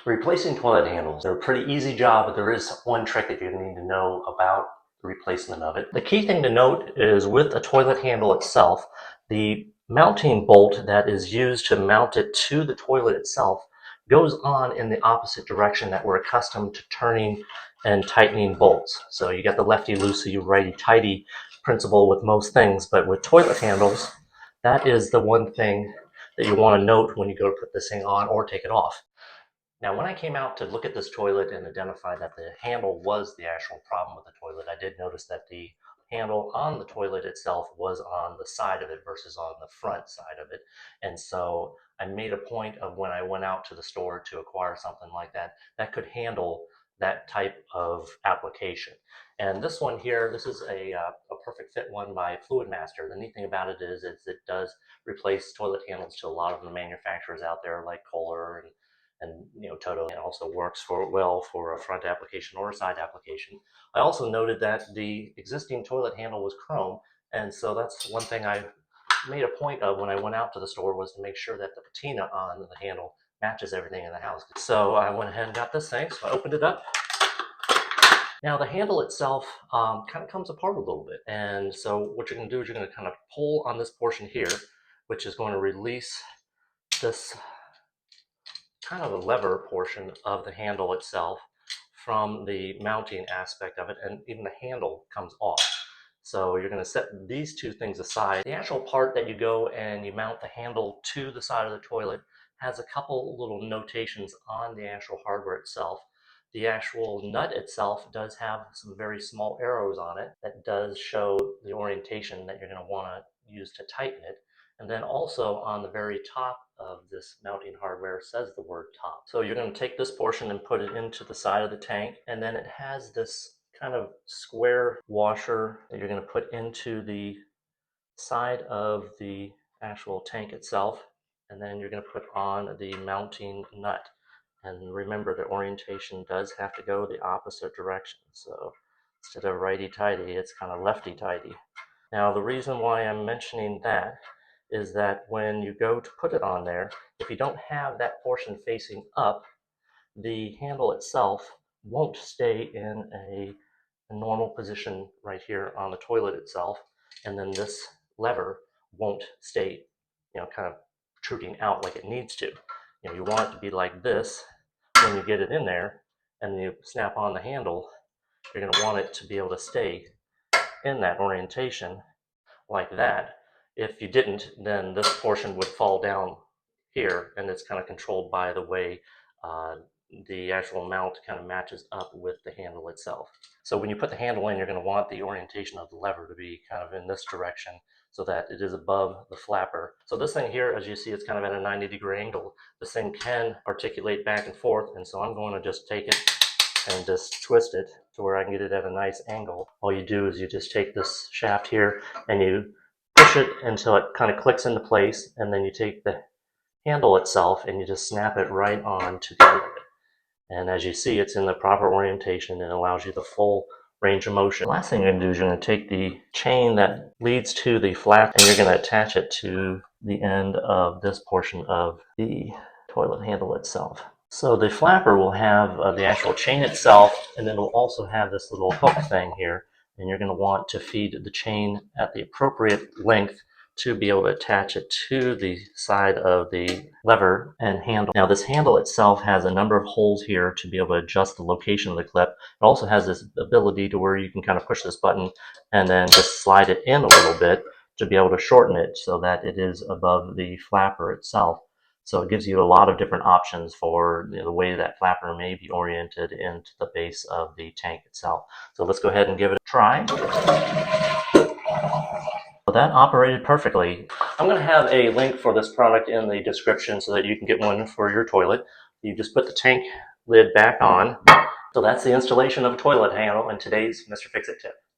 Replacing toilet handles. They're a pretty easy job, but there is one trick that you need to know about the replacement of it. The key thing to note is with a toilet handle itself, the mounting bolt that is used to mount it to the toilet itself goes on in the opposite direction that we're accustomed to turning and tightening bolts. So you got the lefty, loosey, righty, tighty principle with most things, but with toilet handles, that is the one thing that you want to note when you go to put this thing on or take it off. Now, when I came out to look at this toilet and identify that the handle was the actual problem with the toilet, I did notice that the handle on the toilet itself was on the side of it versus on the front side of it. And so I made a point of when I went out to the store to acquire something like that, that could handle that type of application. And this one here, this is a perfect fit one by Fluidmaster. The neat thing about it is it does replace toilet handles to a lot of the manufacturers out there like Kohler and Toto. It also works well for a front application or a side application. I also noted that the existing toilet handle was chrome, and so that's one thing I made a point of when I went out to the store, was to make sure that the patina on the handle matches everything in the house. So I went ahead and got this thing, so I opened it up. Now the handle itself kind of comes apart a little bit, and so what you're going to do is you're going to kind of pull on this portion here, which is going to release this kind of the lever portion of the handle itself from the mounting aspect of it, and even the handle comes off. So you're going to set these two things aside. The actual part that you go and you mount the handle to the side of the toilet has a couple little notations on the actual hardware itself. The actual nut itself does have some very small arrows on it that does show the orientation that you're going to want to use to tighten it. And then also on the very top of this mounting hardware says the word top. So you're going to take this portion and put it into the side of the tank, and then it has this kind of square washer that you're going to put into the side of the actual tank itself, and then you're going to put on the mounting nut. And remember, the orientation does have to go the opposite direction. So instead of righty-tighty, it's kind of lefty-tighty. Now, the reason why I'm mentioning that is that when you go to put it on there, if you don't have that portion facing up, the handle itself won't stay in a normal position right here on the toilet itself, and then this lever won't stay, kind of protruding out like it needs to. You want it to be like this when you get it in there, and you snap on the handle. You're going to want it to be able to stay in that orientation like that. If you didn't, then this portion would fall down here, and it's kind of controlled by the way the actual mount kind of matches up with the handle itself. So when you put the handle in, you're going to want the orientation of the lever to be kind of in this direction so that it is above the flapper. So this thing here, as you see, it's kind of at a 90-degree angle. This thing can articulate back and forth, and so I'm going to just take it and just twist it to where I can get it at a nice angle. All you do is you just take this shaft here and you push it until it kind of clicks into place, and then you take the handle itself and you just snap it right on to the end of it. And as you see, it's in the proper orientation and allows you the full range of motion. The last thing you're going to do is you're going to take the chain that leads to the flap and you're going to attach it to the end of this portion of the toilet handle itself. So the flapper will have the actual chain itself, and then it'll also have this little hook thing here, and you're going to want to feed the chain at the appropriate length to be able to attach it to the side of the lever and handle. Now this handle itself has a number of holes here to be able to adjust the location of the clip. It also has this ability to where you can kind of push this button and then just slide it in a little bit to be able to shorten it so that it is above the flapper itself. So it gives you a lot of different options for the way that flapper may be oriented into the base of the tank itself. So let's go ahead and give it a try. Well, that operated perfectly. I'm going to have a link for this product in the description so that you can get one for your toilet. You just put the tank lid back on. So that's the installation of a toilet handle in today's Mr. Fix-It tip.